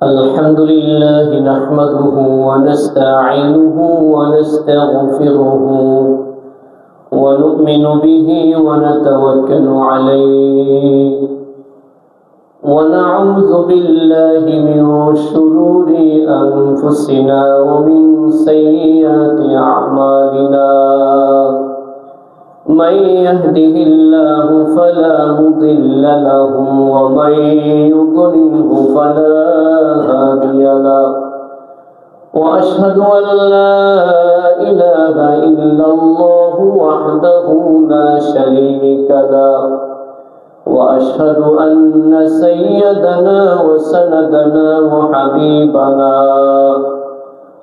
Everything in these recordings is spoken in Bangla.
الحمد لله نحمده ونستعينه ونستغفره ونؤمن به ونتوكل عليه ونعوذ بالله من شرور أنفسنا ومن سيئات أعمالنا من يهده الله فلا مضل له ومن يضلله فلا هادي له وأشهد أن لا إله إلا الله وحده لا شريك له وأشهد أن سيدنا وسندنا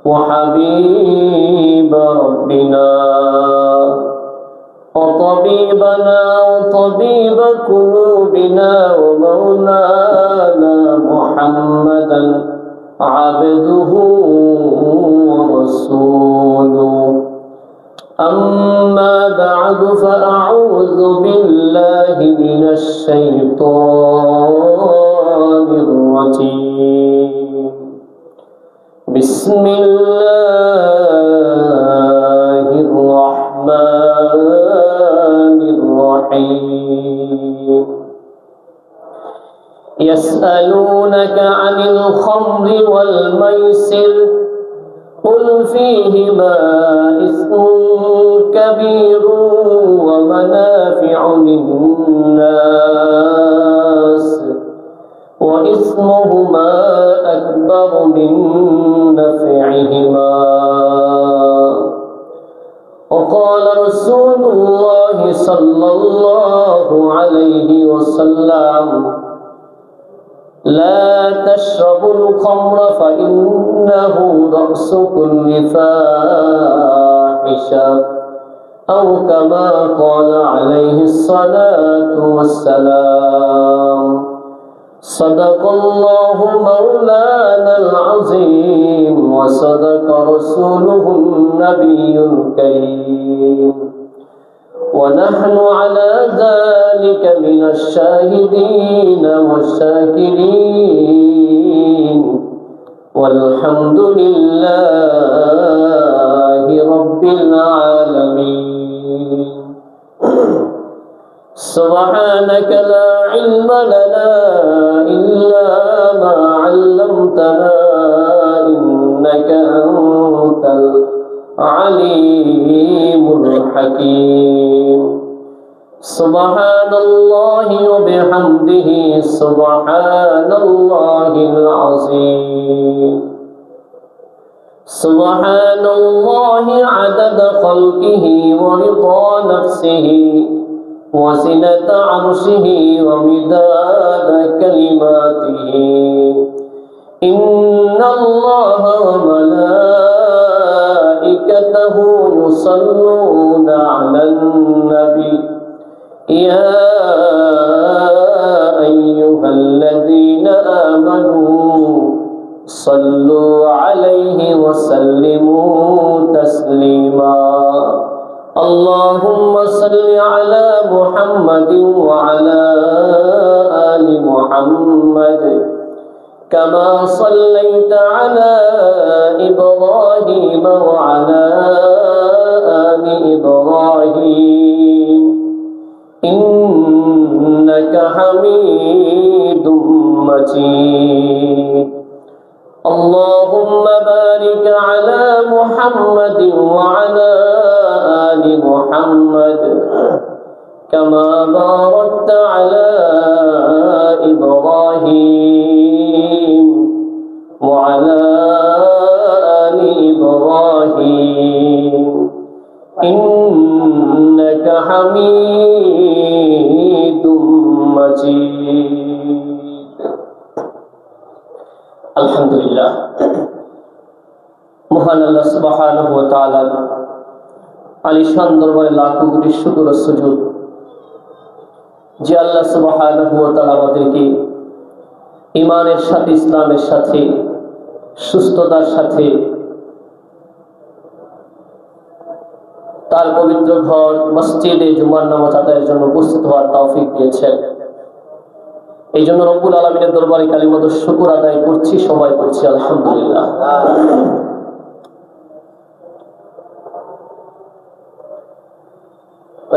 وحبيب ربنا وطبيبنا وطبيب قلوبنا ومولانا محمدا عبده ورسوله أما بعد فأعوذ بالله من الشيطان الرجيم بسم الله الرحمن الرحيم يسألونك عن الخمر والميسر قل فيهما إثم كبير ومنافع للناس وإثمهما أكبر من نفعهما وقال رسول الله صلى الله عليه وسلم لا تشربوا الخمر فإنه رأس كل فاحشة أو كما قال عليه الصلاة والسلام صدق الله مولانا العظيم وصدق رسوله النبي الكريم ونحن على ذلك من الشاهدين والشاكرين والحمد لله رب العالمين سبحانك لا علم لنا إلا ما علمتنا إنك أنت العليم الحكيم سبحان الله وبحمده سبحان الله العظيم سبحان الله عدد خلقه ورضا نفسه وزنة عرشه ومداد كلماته إن الله وملائكته يصلون على النبي يا أيها الذين آمنوا صلوا عليه وسلموا تسليما اللهم صل على محمد وعلى آل محمد كما صليت على إبراهيم وعلى آل إبراهيم إنك حميد مجيد اللهم بارك على محمد وعلى آل محمد كما باركت على إبراهيم وعلى آل إبراهيم إنك حميد مجيد الحمد لله মহান আল্লাহ সুবহানাহু ওয়া তাআলা আলিশান দরবারে লাখো কোটি শুকর ও সুজুদ যে আল্লাহ সুবহানাহু ওয়া তাআলা আমাদেরকে ঈমানের সাথে ইসলামের সাথে সুস্থতার সাথে তার পবিত্র ঘর মসজিদে জুমার নামাজ আদায়ের জন্য উপস্থিত হওয়ার তৌফিক দিয়েছেন। এই জন্য রব্বুল আলামিনের দরবারে কালিমাত শুকর আদায় করছি, সবাই করছি আলহামদুলিল্লাহ।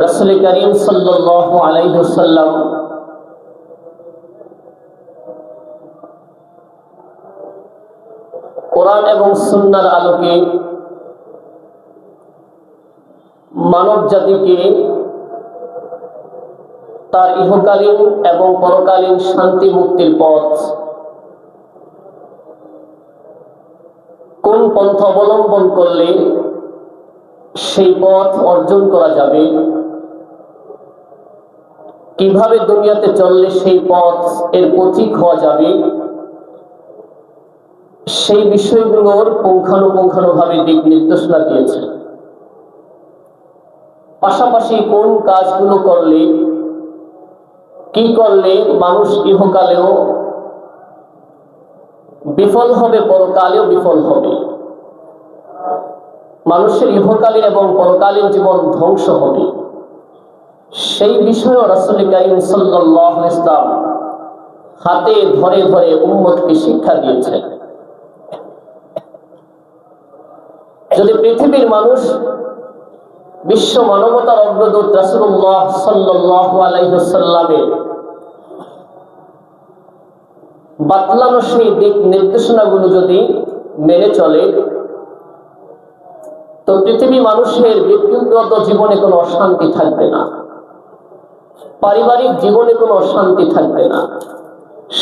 রাসূল করিম সাল্লাল্লাহু আলাইহি ওয়াসাল্লাম কোরআন এবং সুন্নাহর আলোকে মানব জাতিকে তার ইহকালীন এবং পরকালীন শান্তি মুক্তির পথ কোন পন্থা অবলম্বন করলে সেই পথ অর্জন করা যাবে, কিভাবে দুনিয়াতে চললে সেই পথ এর পথিক হওয়া যাবে, সেই বিষয়গুলোর পুঙ্খানুপুঙ্খানুভাবে দিক নির্দেশনা দিয়েছে। পাশাপাশি কোন কাজগুলো করলে, কি করলে মানুষ ইহকালেও বিফল হবে, পরকালেও বিফল হবে, মানুষের ইহকালীন এবং পরকালীন জীবন ধ্বংস হবে, সেই বিষয়ে রাসূল করিম সাল্লাল্লাহু আলাইহি ওয়াসাল্লাম হাতে ধরে ধরে উম্মতকে শিক্ষা দিয়েছেন। যদি পৃথিবীর মানুষ বিশ্ব মানবতার অগ্রদূত রাসূলুল্লাহ সাল্লাল্লাহু আলাইহি ওয়াসাল্লামের বাতলানো সেই দিক নির্দেশনাগুলো যদি মেনে চলে, তো পৃথিবী মানুষের ব্যক্তিগত জীবনে কোনো অশান্তি থাকবে না, পারিবারিক জীবনে কোনো অশান্তি থাকবে না,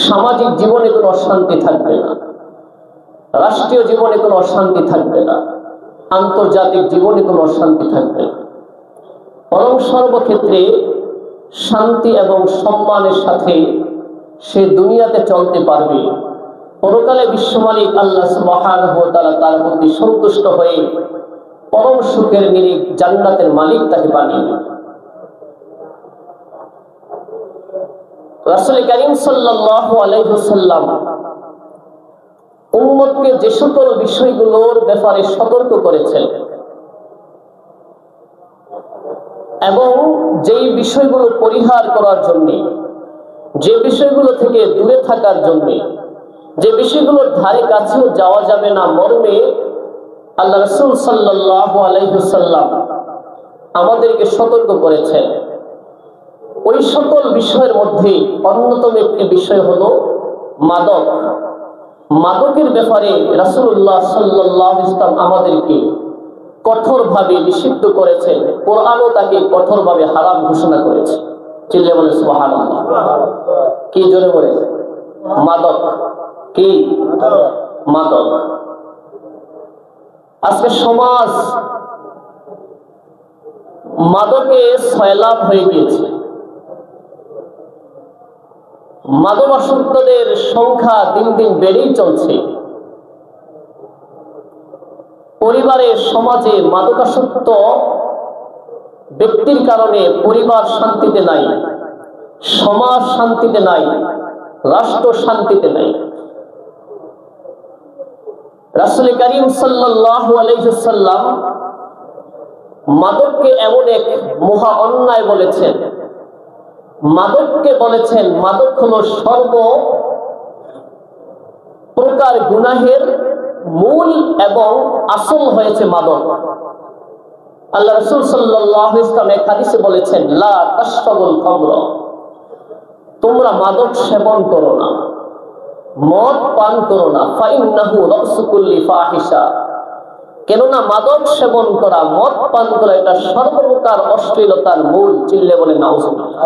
সামাজিক জীবনে কোনো অশান্তি থাকবে না, রাষ্ট্রীয় জীবনে কোনো অশান্তি থাকবে না, আন্তর্জাতিক জীবনে কোনো অশান্তি থাকবে না। বরং সর্বক্ষেত্রে শান্তি এবং সম্মানের সাথে সে দুনিয়াতে চলতে পারবে। পরকালে বিশ্বমালিক আল্লাহ সুবহানাহু ওয়া তাআলা তার প্রতি সন্তুষ্ট হয়ে পরম সুখের নিরিখ জান্নাতের মালিক তাকে বানিয়ে দেবে। রাসূল করিম সাল্লাল্লাহু আলাইহি ওয়াসাল্লাম উম্মতকে যে সকল বিষয়গুলোর ব্যাপারে সতর্ক করেছেন এবং যেই বিষয়গুলো পরিহার করার জন্য, যে বিষয়গুলো থেকে দূরে থাকার জন্য, যে বিষয়গুলোর ধারে কাছেও যাওয়া যাবে না মর্মে আল্লাহ রাসূল সাল্লাল্লাহু আলাইহি ওয়াসাল্লাম আমাদেরকে সতর্ক করেছেন, ওই সকল বিষয়ের মধ্যে অন্যতম একটি বিষয় হলো মাদক। মাদকের ব্যাপারে রাসূলুল্লাহ সাল্লাল্লাহু আলাইহি ওয়াসাল্লাম আমাদেরকে কঠোরভাবে নিষিদ্ধ করেছেন। কোরআনও তাকে কঠোরভাবে হারাম ঘোষণা করেছে। চিল্লে বলে সুবহানাল্লাহ। কি জোরে বলে? মাদক। কি মাদক? আজকে সমাজ মাদকে সয়লাব হয়ে গিয়েছে। মাদকাসক্তদের সংখ্যা দিন দিন বেড়েই চলছে। পরিবারে, সমাজে মাদকাসক্ত ব্যক্তির কারণে পরিবার শান্তিতে নাই, সমাজ শান্তিতে নাই, রাষ্ট্র শান্তিতে নাই। রাসূল করিম সাল্লাল্লাহু আলাইহি ওয়াসাল্লাম মাদককে এমন এক মহা অন্যায় বলেছেন, মাদককে বলেছেন মাদক হলো সর্ব প্রকার গুনাহের মূল এবং আসল হয়েছে মাদক। আল্লাহ রাসূল সাল্লাল্লাহু আলাইহি ওয়াসাল্লাম এক হাদিসে বলেছেন, লা তাশরাবুল খামর, তোমরা মাদক সেবন করো না, মদ পান করো না, ফাইন্নাহু রাসু কুল্লি ফাহিশা, কেননা মাদক সেবন করা, মদ পান করা এটা সর্বপ্রকার অশ্লীলতার মূল। চিল্লে বলে নাউজুবিল্লাহ।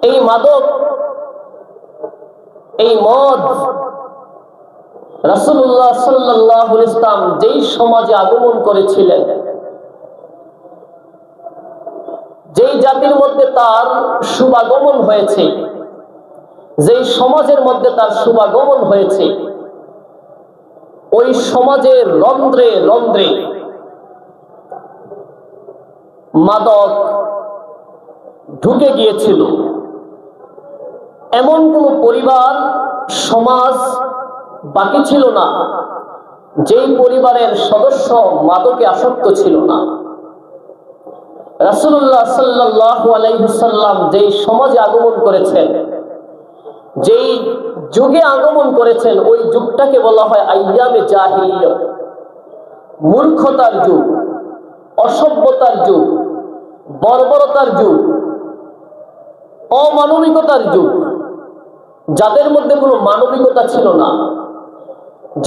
এই মাদক, এই মদ রাসূলুল্লাহ সাল্লাল্লাহু আলাইহি ওয়াসাল্লাম যেই সমাজে আগমন করেছিলেন, যেই জাতির মধ্যে তার শুভাগমন হয়েছে, যেই সমাজের মধ্যে তার শুভাগমন হয়েছে, ওই সমাজের রন্ধ্রে রন্ধ্রে মাদক ঢুকে গিয়েছিল। এমন কোন পরিবার, সমাজ বাকি ছিল না যেই পরিবারের সদস্য মাদকে আসক্ত ছিল না। রাসূলুল্লাহ সাল্লাল্লাহু আলাইহি ওয়াসাল্লাম যেই সমাজে আগমন করেছেন, যেই যুগে আগমন করেছেন, ওই যুগটাকে বলা হয় আইয়ামে জাহিলিয়ত, মূর্খতার যুগ, অসভ্যতার যুগ, বর্বরতার যুগ, অমানবিকতার যুগ। যাদের মধ্যে কোনো মানবিকতা ছিল না,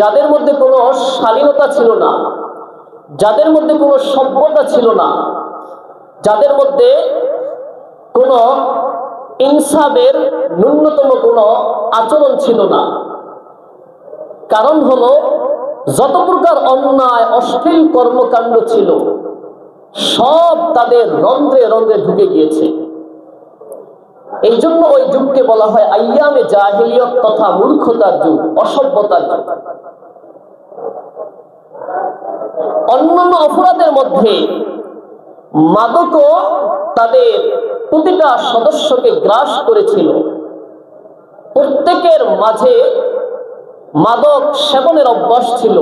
যাদের মধ্যে কোনো শালীনতা ছিল না, যাদের মধ্যে কোনো সভ্যতা ছিল না, যাদের মধ্যে কোনো ইনসাফের ন্যূনতম কোনো আচরণ ছিল না। কারণ হলো যত প্রকার অন্যায় অশ্লীল কর্মকাণ্ড ছিল সব তাদের রন্ধ্রে রন্ধ্রে ঢুকে গিয়েছে। এই জন্য ওই যুগকে বলা হয় আইয়ামে জাহিলিয়ত তথা মূর্খতার যুগ, অসভ্যতার যুগ। অন্যান্য অপরাধের মধ্যে মাদকও তাদের প্রতিটা সদস্যকে গ্রাস করেছিল। প্রত্যেকের মাঝে মাদক সেবনের অভ্যাস ছিল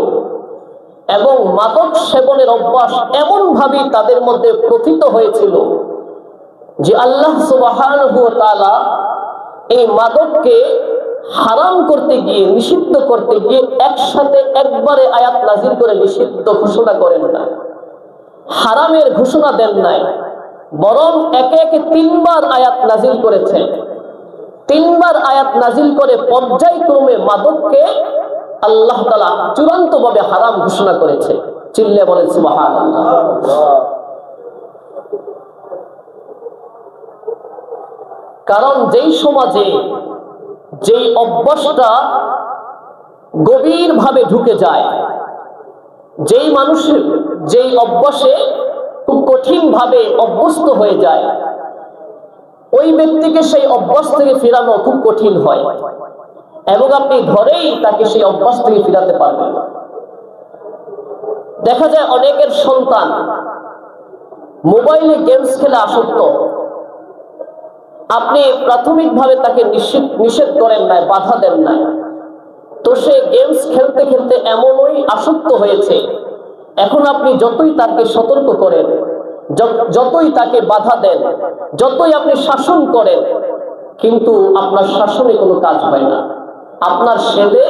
এবং মাদক সেবনের অভ্যাস এমন ভাবে তাদের মধ্যে প্রথিত হয়েছিল যে আল্লাহ সুবহানাহু ওয়া তাআলা এই মাদককে হারাম করতে গিয়ে, নিষিদ্ধ করতে গিয়ে একসাথে একবারে আয়াত নাযিল করে নিষিদ্ধ ঘোষণা করেন না, হারামের ঘোষণা দেন নাই, বরং একে একে তিনবার আয়াত নাযিল করেছেন। তিনবার আয়াত নাযিল করে পর্যায়ক্রমে মাদককে আল্লাহ তাআলা চূড়ান্তভাবে হারাম ঘোষণা করেছে। চিল্লে বলেন সুবহানাল্লাহ। কারণ যেই সমাজে যেই অভ্যাসটা গভীরভাবে ঢুকে যায়, যেই মানুষের যেই অভ্যাসে খুব কঠিন ভাবে অভ্যস্ত হয়ে যায়, ওই ব্যক্তিকে সেই অভ্যাস থেকে ফেরানো খুব কঠিন হয় এবং আপনি ধরেই তাকে সেই অভ্যাস থেকে ফেরাতে পারবেন। দেখা যায় অনেকের সন্তান মোবাইলে গেমস খেলে আসক্ত। আপনি প্রাথমিকভাবে তাকে নিষেধ করেন নাই, বাধা দেন নাই, তো সে গেমস খেলতে খেলতে এমনই আসক্ত হয়েছে, এখন আপনি যতই তাকে সতর্ক করেন, যতই তাকে বাধা দেন, যতই আপনি শাসন করেন, কিন্তু আপনার শাসনে কোনো কাজ হয় না। আপনার ছেলে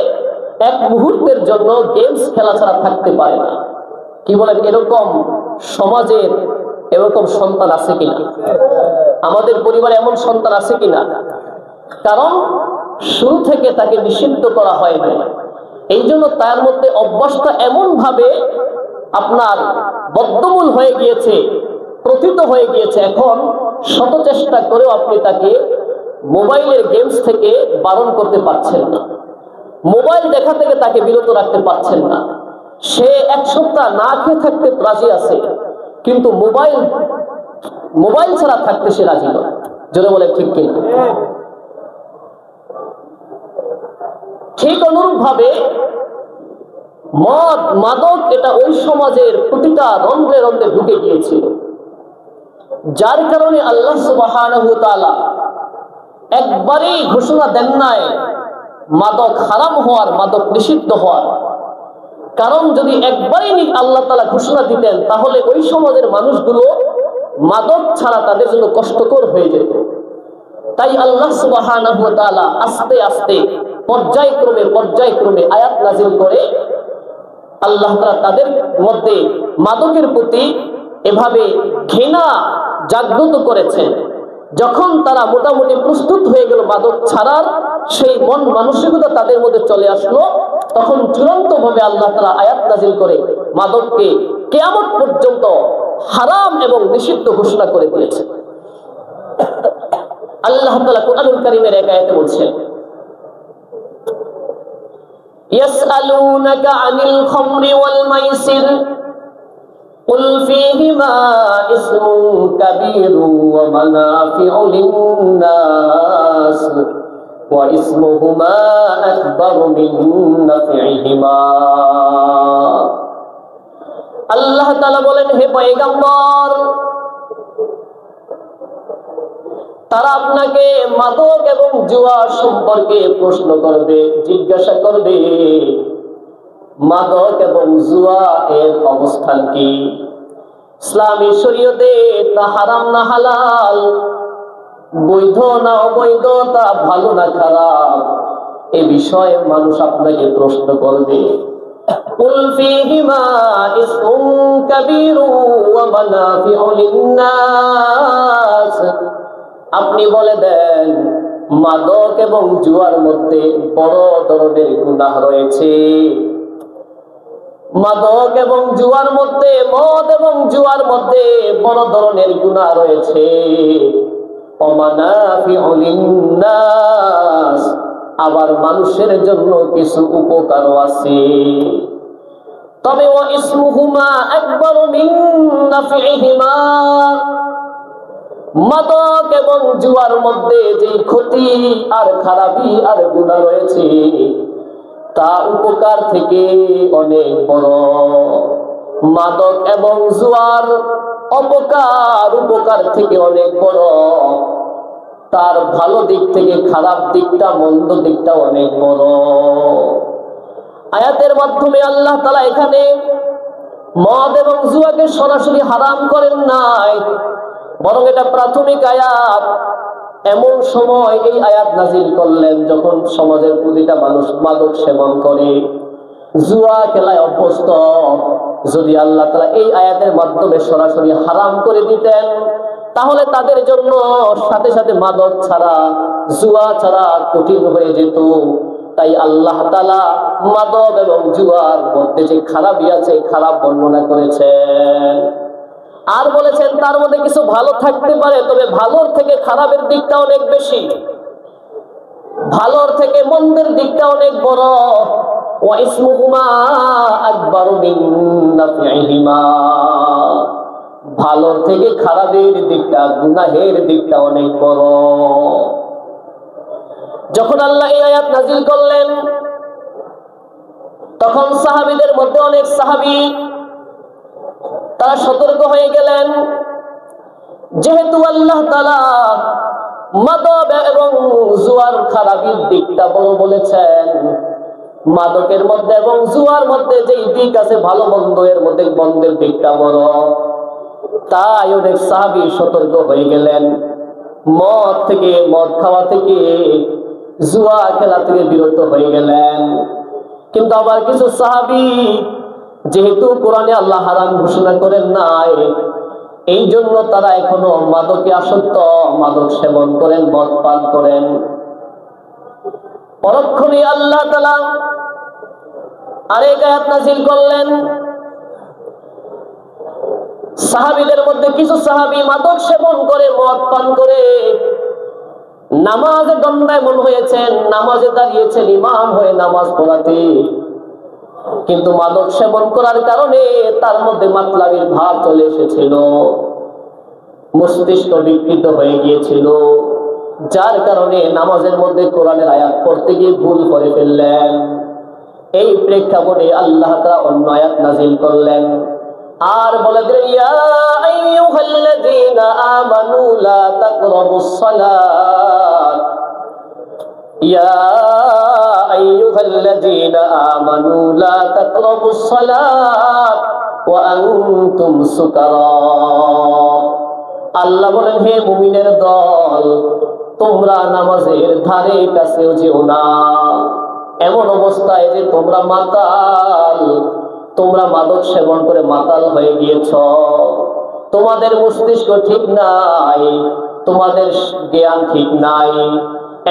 এক মুহূর্তের জন্য গেমস খেলা ছাড়া থাকতে পারে না। কি বলেন? এরকম সমাজের এরকম সন্তান আছে কিনা? আমাদের পরিবারে এমন সন্তান আছে কিনা? কারণ শুরু থেকে তাকে নিষিদ্ধ করা হয় না। এই জন্য তার মধ্যে অভ্যাসটা এমন ভাবে আপনার বদ্ধমূল হয়ে গিয়েছে, প্রথিত হয়ে গিয়েছে, এখন শত চেষ্টা করেও আপনি তাকে মোবাইলের গেমস থেকে বারণ করতে পারছেন না, মোবাইল দেখা থেকে তাকে বিরত রাখতে পারছেন না। সে এক সপ্তাহ না খেয়ে থাকতে রাজি আছে, কিন্তু মোবাইল ছাড়া থাকতে সে রাজি নয়। জোরে বলে ঠিক কিনা? ঠিক অনুরূপ ভাবে মদ, মাদক এটা ওই সমাজের প্রতিটা রন্ধ্রে রন্ধ্রে ঢুকে গিয়েছিল, যার কারণে আল্লাহ সুবহানাহু ওয়া তাআলা একবারেই ঘোষণা দেন নাই মাদক হারাম হওয়ার, মাদক নিষিদ্ধ হওয়ার। কারণ যদি একবারেই আল্লাহ তাআলা ঘোষণা দিতেন তাহলে ওই সমাজের মানুষগুলো মাদক ছাড়া তাদের জন্য কষ্টকর হয়ে যেত। তাই আল্লাহ সুবহানাহু ওয়া তাআলা আস্তে আস্তে পর্যায়ক্রমে আয়াত নাযিল করে আল্লাহ তাআলা তাদের মধ্যে মাদকের প্রতি এভাবে ঘৃণা জাগ্রত করেছেন। যখন তারা মোটামুটি প্রস্তুত হয়ে গেল মাদক ছাড়ার, সেই মন মানসিকতা তাদের মধ্যে চলে আসলো, তখন চূড়ান্ত ভাবে আল্লাহ তাআলা আয়াত নাযিল করে মাদককে কিয়ামত পর্যন্ত হারাম এবং নিষিদ্ধ ঘোষণা করে দিয়েছে। আল্লাহ তাআলা কুরআনুল কারীমের এক আয়াতে বলছেন, ইয়াসআলুনাকা আনিল খামরি ওয়াল মাইসির কুল ফীহিমা ইসমুন কাবীরুন ওয়া মানাফিউ লিন-নাস ওয়া ইসমুহুমা আকবারু মিন নাফইহিমা। আল্লাহ তাআলা বলেন, হে পয়গম্বর, তারা আপনাকে মাদক এবং জুয়া সম্পর্কে প্রশ্ন করবে, জিজ্ঞাসা করবে, মাদক এবং জুয়া এর অবস্থান কি, ইসলামী শরীয়তে তা হারাম না হালাল, বৈধ না অবৈধ, তা ভালো না খারাপ, এ বিষয়ে মানুষ আপনাকে প্রশ্ন করবে। কুল ফীহিমা ইসমুন কাবীরু ওয়া মানাফিউ লিন-নাস, আপনি বলে দেন মাদক এবং জুয়ার মধ্যে বড় ধরনের গুনাহ রয়েছে। মাদক এবং জুয়ার মধ্যে, মদ এবং জুয়ার মধ্যে বড় ধরনের গুনাহ রয়েছে। ওয়া মানাফিউ লিন-নাস, আবার মানুষের জন্য কিছু উপকারও আছে। তবে ওয়া ইসমুহুমা আকবারু মিন নাফিহিমা, মাদক এবং জুয়ার মধ্যে যে ক্ষতি আর খারাপি আর গুনাহ রয়েছে তা উপকার থেকে অনেক বড়। মাদক এবং জুয়ার উপকার থেকে অনেক বড়, তার ভালো দিক থেকে খারাপ দিকটা, মন্দ দিকটা অনেক বড়। আয়াতের মাধ্যমে আল্লাহ তাআলা এখানে মদ এবং জুয়াকে সরাসরি হারাম করেন নাই, বরং এটা প্রাথমিক আয়াত। এমন সময় এই আয়াত নাজিল করলেন যখন সমাজের প্রতিটা মানুষ মাদক সেবন করে, জুয়া খেলায় অভ্যস্ত। যদি আল্লাহ তাআলা এই আয়াতের মাধ্যমে সরাসরি হারাম করে দিতেন, তাহলে তাদের জন্য সাথে সাথে মাদক ছাড়া, জুয়া ছাড়া কঠিন হয়ে যেত। তাই আল্লাহ তাআলা মাদক এবং জুয়ার মধ্যে যে খারাপই আছে, খারাপ বর্ণনা করেছেন। আর বলেছেন তার মধ্যে কিছু ভালো থাকতে পারে, তবে ভালোর থেকে খারাপের দিকটা অনেক বেশি, ভালোর থেকে মন্দের দিকটা অনেক বড়। ওয়া ইসমুহুমা আকবারু মিন নাফিহিমা, ভালোর থেকে খারাপের দিকটা, গুনাহের দিকটা অনেক বড়। যখন আল্লাহ এই আয়াত নাজিল করলেন, তখন সাহাবীদের মধ্যে অনেক সাহাবী তারা সতর্ক হয়ে গেলেন। যেহেতু আল্লাহ তাআলা মাদক এবং জুয়ার খারাপের দিকটা বড় বলেছেন, মাদকের মধ্যে এবং জুয়ার মধ্যে যেই দিক আছে ভালো মন্দ, এর মধ্যে মন্দের দিকটা বড়। তাই অনেক সাহাবী সতর্ক হয়ে গেলেন, মদ খাওয়া থেকে, জুয়া খেলা থেকে বিরত হয়ে গেলেন। কিন্তু আবার কিছু সাহাবী, যেহেতু কোরআনে আল্লাহ হারাম ঘোষণা করেন নাই, এই জন্য তারা এখনো মাদকে আসক্ত, মাদক সেবন করেন, মদ পান করেন। পরক্ষণে আল্লাহ তাআলা আরেক আয়াত নাযিল করলেন। সাহাবীদের মধ্যে কিছু সাহাবী মাদক সেবন করে, মদ পান করে নামাজে দণ্ডায়মান হয়েছেন, নামাজে দাঁড়িয়েছেন ইমাম হয়ে নামাজ পড়াতে। কিন্তু মাদক সেবন করার কারণে তার মধ্যে মাতলামির ভাব চলে এসেছিল, মস্তিষ্ক বিকৃত হয়ে গিয়েছিল, যার কারণে নামাজের মধ্যে কোরআনের আয়াত পড়তে গিয়ে ভুল করে ফেললেন। এই প্রেক্ষাপটে আল্লাহ তাআলা অন্য আয়াত নাযিল করলেন আর বলে দিলেন, ইয়া আইয়ুহাল্লাযীনা আমানু লা তাকরাবুস সালাত, ইয়া আইয়ুহাল্লাযীনা আমানু লা তাকরাবুস সালাত ওয়া আনতুম সুকারা। আল্লাহ বলেন, হে মুমিনের দল, তোমরা নামাজের ধারে কাছেও যেও না এমন অবস্থায় যে তোমরা মাতাল, তোমরা মাদক সেবন করে মাতাল হয়ে গিয়েছ, তোমাদের মস্তিষ্ক ঠিক নাই, তোমাদের জ্ঞান ঠিক নাই,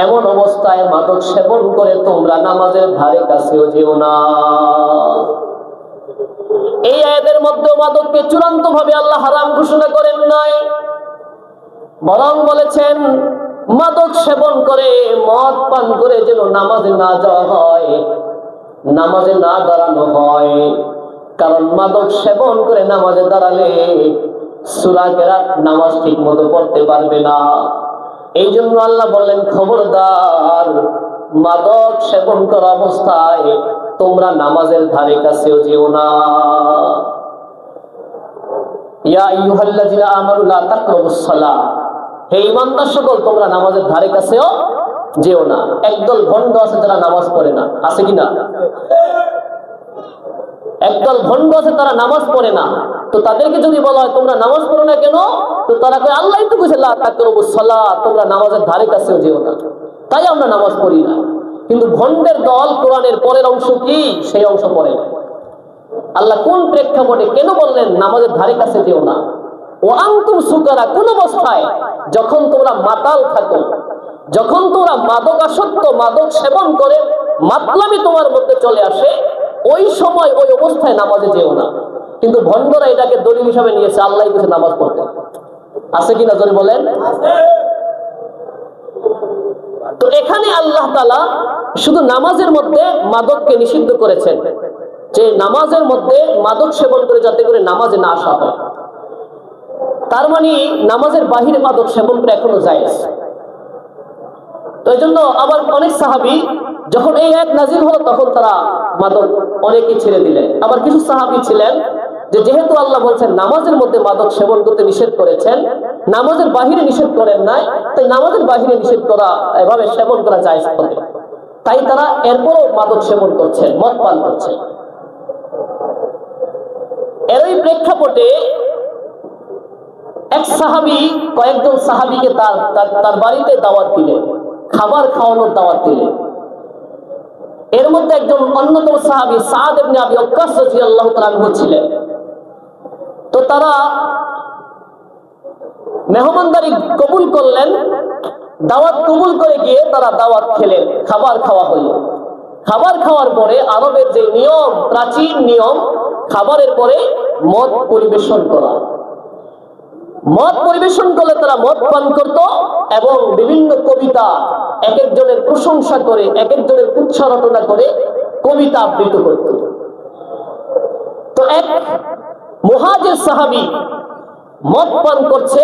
এমন অবস্থায় মাদক সেবন করে তোমরা নামাজের ধারে কাছেও যেও না। এই আয়াতের মধ্যে মাদককে চূড়ান্ত ভাবে আল্লাহ হারাম ঘোষণা করেন নাই, বরং বলেছেন মাদক সেবন করে, মদ পান করে যেন নামাজে না যাওয়া হয়, নামাজে না দাঁড়ানো হয়। কারণ মাদক সেবন করে নামাজে দাঁড়ালে সূরা কেরাত নামাজ ঠিক মতো পড়তে পারবে না। এই জন্য আল্লাহ বললেন, খবরদার, মাদক সেবন করা অবস্থায় তোমরা নামাজের ধারে কাছেও যেও না। ইয়া আইয়ুহাল্লাযীনা আমানু লা তাকরাবুস সালাহ, হে ঈমানদার সকল, তোমরা নামাজের ধারে কাছেও যেও না। একদল ভণ্ড আছে যারা নামাজ পড়ে না, আছে কিনা? একদল ভণ্ড আছে তারা নামাজ পড়ে না, তো তাদেরকে যদি বলা হয় তোমরা নামাজ পড়ো না কেন, তো তারা কয় আল্লাহই তো কইছে লা তাকরাবুস সালাত, তোমরা নামাজের ধারে কাছেও যেও না, তাই আমরা নামাজ পড়ি না। কিন্তু ভণ্ডের দল কোরআনের পরের অংশ কি সেই অংশ পড়ে না। আল্লাহ কোন প্রেক্ষাপটে কেন বললেন নামাজের ধারে কাছে যেও না? ও আনতুম সুকারা, কোন অবস্থায়? যখন তোমরা মাতাল থাকো, যখন তোমরা মাদকাসক্ত, মাদক সেবন করে মাতলামি তোমার মধ্যে চলে আসে, ওই সময় ওই অবস্থায় নামাজে যেও না। কিন্তু ভণ্ডরা এটাকে দলিল হিসাবে নিয়েছে আল্লাহ বলেছে নামাজ পড়তে। আছে কি না জোরে বলেন? তো এখানে আল্লাহ তাআলা শুধু নামাজের মধ্যে মাদককে নিষিদ্ধ করেছেন, যে নামাজের মধ্যে মাদক সেবন করে যাতে করে নামাজে না আসা হয়। তার মানে নামাজের বাহিরে মাদক সেবন করে এখনো জায়েজ। তো এই জন্য আবার অনেক সাহাবী যখন এই আয়াত নাজিল হলো তখন তারা মাদক অনেকেই ছেড়ে দিলেন। আবার কিছু সাহাবী ছিলেন যে যেহেতু আল্লাহ বলছেন নামাজের মধ্যে মাদক সেবন করতে নিষেধ করেছেন, নামাজের বাহিরে নিষেধ করেন নাই, তাই নামাজের বাহিরে নিষেধ করা, এভাবে সেবন করা জায়েজ হবে, তাই তারা এরপরও মাদক সেবন করছেন, মদ পান করছেন। এরই প্রেক্ষাপটে এক সাহাবী কয়েকজন সাহাবীকে তার বাড়িতে দাওয়াত দিলেন, খাবার খাওয়ানোর দাওয়াত দিলেন। এর মধ্যে একজন অন্যতম সাহাবী সাদ ইবনে আবি ওয়াক্কাস রাদিয়াল্লাহু তাআলা আনহু ছিলেন। তো তারা মেহমানদারি কবুল করলেন, দাওয়াত কবুল করে গিয়ে তারা দাওয়াত খেলেন, খাবার খাওয়া হলো। খাবার খাওয়ার পরে আরবের যে নিয়ম, প্রাচীন নিয়ম, খাবারের পরে মদ পরিবেশন করা। মদ পরিবেশন করলে তারা মদ পান করত এবং বিভিন্ন কবিতা এক একজনের প্রশংসা করে, এক একজনের উৎসাহ রটনা করে কবিতা আবৃত্তি করত। তো এক মুহাজির সাহাবী মদ পান করছে,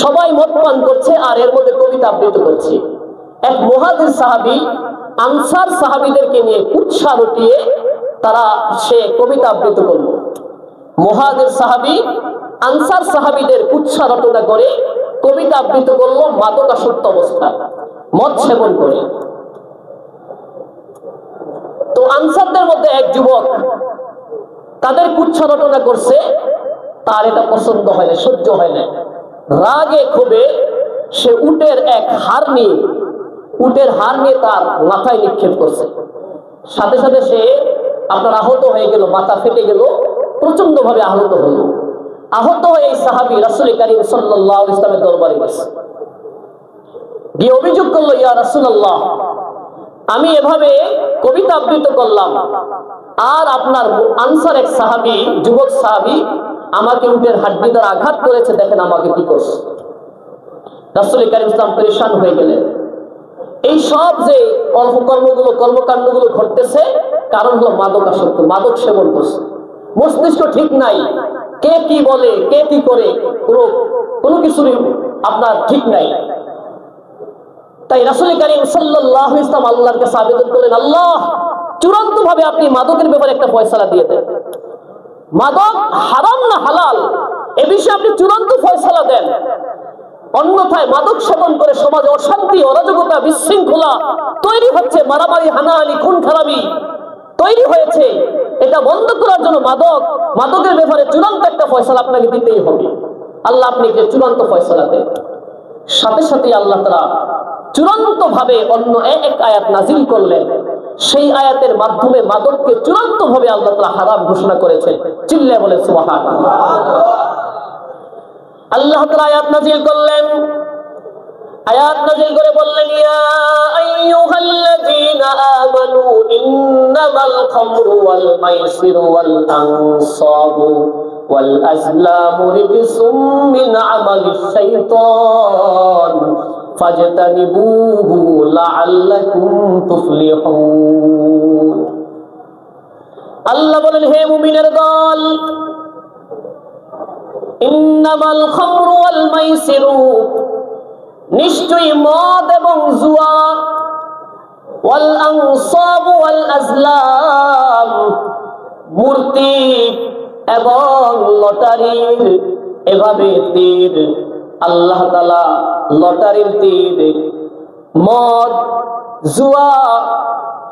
সবাই মদ পান করছে আর এর মধ্যে কবিতা আবৃত্তি করছে। এক মুহাজির সাহাবী আনসার সাহাবীদেরকে নিয়ে উৎসাহ রটিয়ে সে কবিতা আবৃত্তি করলো। মুহাজির সাহাবী আনসার সাহাবীদের উৎসাহ রটনা করে কবিতা আবৃত্তি করলো মাদকাসক্ত অবস্থায়, মদ সেবন করে। তো আনসারদের মধ্যে এক যুবক তাদের উৎসাহ রটনা করছে, তার এটা পছন্দ হয় না, সহ্য হয় না। রাগে ক্ষোভে সে উটের হাড় নিয়ে তার মাথায় নিক্ষেপ করছে। সাথে সাথে সে আপনার আহত হয়ে গেল, মাথা ফেটে গেল, প্রচন্ড ভাবে আহত হলো। আহত হয়ে এই সাহাবী রাসূল কারীম সাল্লাল্লাহু আলাইহি ওয়াসাল্লামের দরবারে গেছে, গিয়ে অভিযোগ করলো, ইয়া রাসূলুল্লাহ, আমি এভাবে কবিতা আবৃত্তি করলাম আর আপনার আনসার এক সাহাবী, যুবক সাহাবী আমাকে উটের হাড্ডি দ্বারা আঘাত করেছে, দেখেন আমাকে কি করছে। রাসূল কারীম সাল্লাল্লাহু পেরেশান হয়ে গেলেন। এই সব যে কর্মকাণ্ডগুলো ঘটতেছে কারণ হলো মাদকাসক্ত, মাদক সেবন করছে, মস্তিষ্ক ঠিক নাই, কে কি বলে, কে কি করে, কোনো কিছুরই আপনার ঠিক নাই। তাই রাসূল কারীম সাল্লাল্লাহু আলাইহি ওয়াসাল্লাম আল্লাহর কাছে আবেদন করলেন, আল্লাহ চূড়ান্ত ভাবে আপনি মাদকের ব্যাপারে একটা ফয়সালা দিয়ে দেন। মাদক হারাম না হালাল এ বিষয়ে আপনি চূড়ান্ত ফয়সালা দেন, অন্যথায় মাদক সেবন করে সমাজে অশান্তি, অরাজকতা, বিশৃঙ্খলা তৈরি হচ্ছে, মারামারি, হানাহানি, খুন খারাপি তৈরি হয়েছে। এটা বন্ধ করার জন্য মাদকের ব্যাপারে চূড়ান্ত একটা ফয়সালা আপনাকে দিতেই হবে। আল্লাহ আপনাকে চূড়ান্ত ফয়সালা দেন। সাথে সাথে আল্লাহ তাআলা চূড়ান্ত ভাবে অন্য এক আয়াত নাজিল করলেন, সেই আয়াতের মাধ্যমে মাদককে চূড়ান্ত ভাবে আল্লাহ তাআলা হারাম ঘোষণা করেছেন। চিল্লায়ে বলেন সুবহানাল্লাহ। আল্লাহ তাআলা আয়াত নাজিল করলেন, আয়াত নাজিল করে বললেন, ইয়া আইয়ুহাল্লাযীনা আমানু ইন্নামাল খামরু ওয়াল মাইসিরু ওয়াল আনসাবু ওয়াল আজলামু রিজসুম মিন আমালিশ শাইতান ফাজতানিবুহু লাআল্লাকুম তুফলিহুন। আল্লাহ বলেন, হে মুমিনের দল, ইন্নামাল খামরু ওয়াল মাইসিরু, নিশ্চয়ই মদ এবং জুয়া, ওয়াল আনসাবু ওয়াল আজলাম, মূর্তি এবং লটারির এভাবে তীর, আল্লাহ তাআলা লটারির তীর, মদ, জুয়া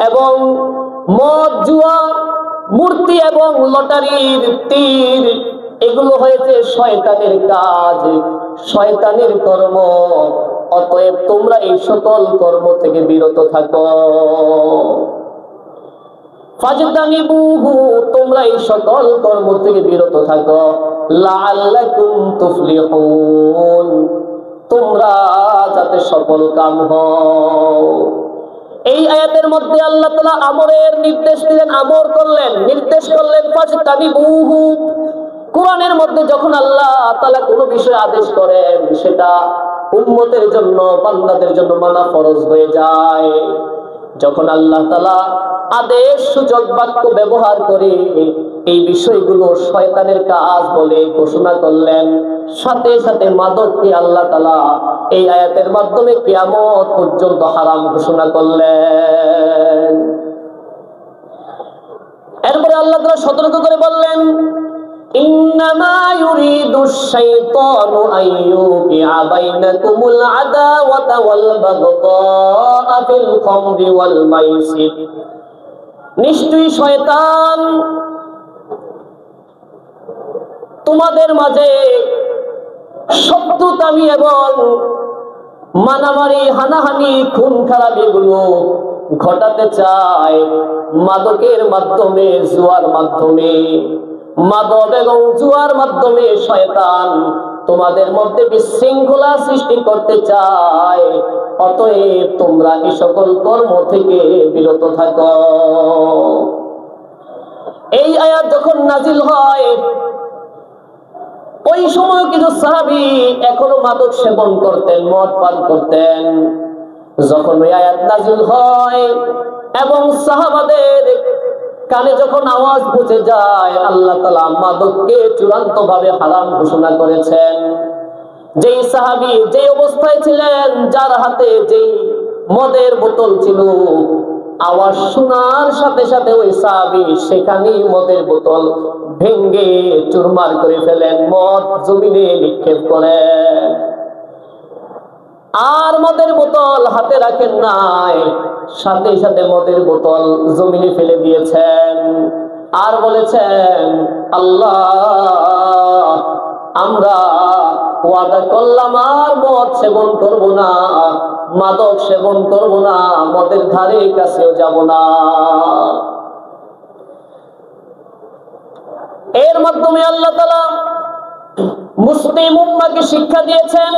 এবং মদ, জুয়া, মূর্তি এবং লটারির তীর, এগুলো হয়েছে শয়তানের কাজ, শয়তানের কর্ম। অতএব তোমরা এই সকল কর্ম থেকে বিরত থাকো। ফাজতানিবুহু, তোমরা এই সকল কর্ম থেকে বিরত থাকো। লাআল্লাকুম তুফলিহুন, তোমরা যাতে সফল কাম হও। এই আয়াতের মধ্যে আল্লাহ তাআলা আমরের নির্দেশ দিলেন, আমর করলেন, নির্দেশ করলেন ফাজতানিবুহু। কোরআনের মধ্যে যখন আল্লাহ তাআলা কোনো বিষয় আদেশ করেন, সেটা উম্মতের জন্য, বান্দাদের জন্য মানা ফরজ হয়ে যায়। যখন আল্লাহ তাআলা আদেশ সূচক বাক্য ব্যবহার করে এই বিষয়গুলো শয়তানের কাজ বলে ঘোষণা করলেন, সাথে সাথে মাদককে আল্লাহ তাআলা এই আয়াতের মাধ্যমে কিয়ামত পর্যন্ত হারাম ঘোষণা করলেন। এরপরে আল্লাহ তাআলা সতর্ক করে বললেন, ইন্নামা ইউরিদুশ শাইতানু আইয়ুকিআ বাইনাকুমুল আদাওয়াতা ওয়াল বাগদাআ ফিল খামরি ওয়াল মাইসির। নিশ্চয়ই শয়তান তোমাদের মাঝে শত্রুতামি এবং মারামারি, হানাহানি, খুন খারাপ এগুলো ঘটাতে চায় মাদকের মাধ্যমে, জুয়ার মাধ্যমে। মাদক এবং জুয়ার মাধ্যমে শয়তান তোমাদের মধ্যে বিশৃঙ্খলা সৃষ্টি করতে চায়। অতএব তোমরা এই সকল কর্ম থেকে বিরত থাকো। এই আয়াত যখন নাজিল হয়, ওই সময় কিছু সাহাবী এখনো মাদক সেবন করতেন, মদ পান করতেন। যখন ওই আয়াত নাজিল হয় এবং সাহাবাদের কানে যখন আওয়াজ পৌঁছে যায়, আল্লাহ তাআলা মাদককে চূড়ান্ত ভাবে হারাম ঘোষণা করেছেন। যেই সাহাবী যে অবস্থায় ছিলেন, যার হাতে যেই মদের বোতল ছিল, আওয়াজ শোনার সাথে সাথে ওই সাহাবী সেখানেই মদের বোতল ভেঙ্গে চুরমার করে ফেলেন, মদ জমিনে নিক্ষেপ করেন। আর মদের বোতল হাতে রাখেন নাই, সাথে সাথে মদের বোতল জমিনে ফেলে দিয়েছেন। আর বলেছেন, আল্লাহ, আমরা ওয়াদা করলাম আর মদ সেবন করব না, মাদক সেবন করব না, মদের ধারে কাছেও যাব না। এর মাধ্যমে আল্লাহ তাআলা মুসলিম উম্মাহকে শিক্ষা দিয়েছেন,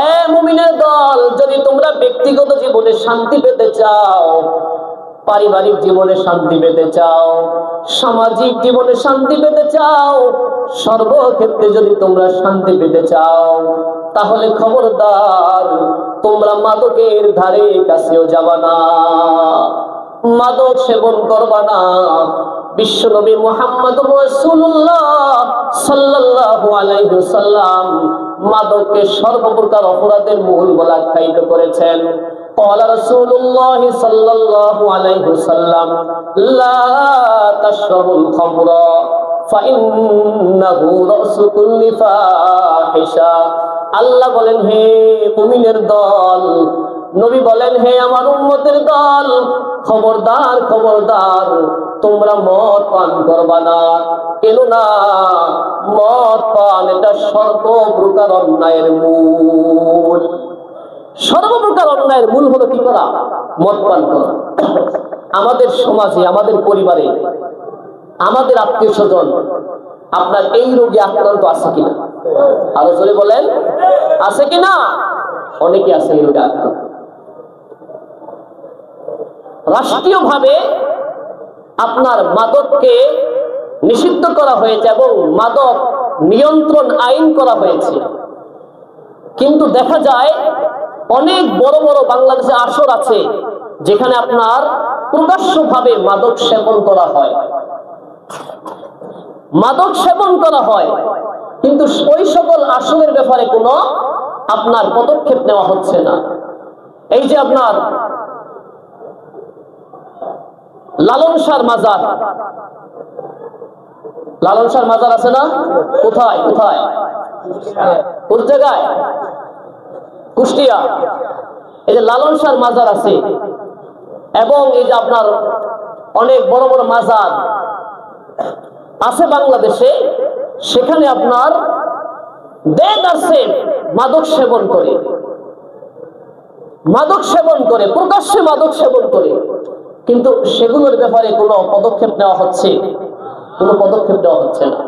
এ মুমিনের দল, যদি তোমরা ব্যক্তিগত জীবনে শান্তি পেতে চাও, পারিবারিক জীবনে শান্তি পেতে চাও, সামাজিক জীবনে শান্তি পেতে চাও, সর্বক্ষেত্রে যদি তোমরা শান্তি পেতে চাও, তাহলে খবরদার, তোমরা মাদকের ধারে কাছেও যাবা না, মাদক সেবন করবা না। বিশ্বনবী মুহাম্মদুর রাসূলুল্লাহ সাল্লাল্লাহু আলাইহি ওয়াসাল্লাম মাদককে সর্বপ্রকার অপরাধের মূল বলে আখ্যায়িত করেছেন। قال رسول الله صلى الله عليه وسلم لا تشربوا الخمر فإنه رأس كل فاحشة। আল্লাহ বলেন, হে মুমিনের দল, নবী বলেন, হে আমার উম্মতের দল, খবরদার খবরদার, তোমরা মদ পান করবা না। কেননা মদ পান এটা সর্বপ্রকার অন্যায়ের মূল। সর্বপ্রকার অন্যায়ের মূল হলো কি করা? মদ পান করা। আমাদের সমাজে, আমাদের পরিবারে, আমাদের আত্মীয় স্বজন আপনার এই রোগে আক্রান্ত আছে কিনা? আরো জোরে বলেন, আছে কিনা? অনেকে আছে এই রোগে আক্রান্ত। রাষ্ট্রীয়ভাবে আপনার মাদককে নিষিদ্ধ করা হয়েছে এবং মাদক নিয়ন্ত্রণ আইন করা হয়েছে, কিন্তু দেখা যায় অনেক বড় বড় বাংলাদেশে আসর আছে যেখানে আপনার প্রকাশ্যভাবে মাদক সেবন করা হয়, মাদক সেবন করা হয়, কিন্তু ওই সকল আসরের ব্যাপারে কোনো আপনার পদক্ষেপ নেওয়া হচ্ছে না। এই যে আপনার লালন শাহর মাজার, লালন শাহর মাজার আছে না? কোথায় কোথায়? কোন জায়গায়? কুষ্টিয়া। এই যে লালন শাহর মাজার আছে, এবং এই যে আপনার অনেক বড় বড় মাজার আছে বাংলাদেশে, সেখানে আপনার দেদারসে মাদক সেবন করে, প্রকাশ্যে মাদক সেবন করে, কিন্তু সেগুলোর ব্যাপারে কোনো পদক্ষেপ নেওয়া হচ্ছে না।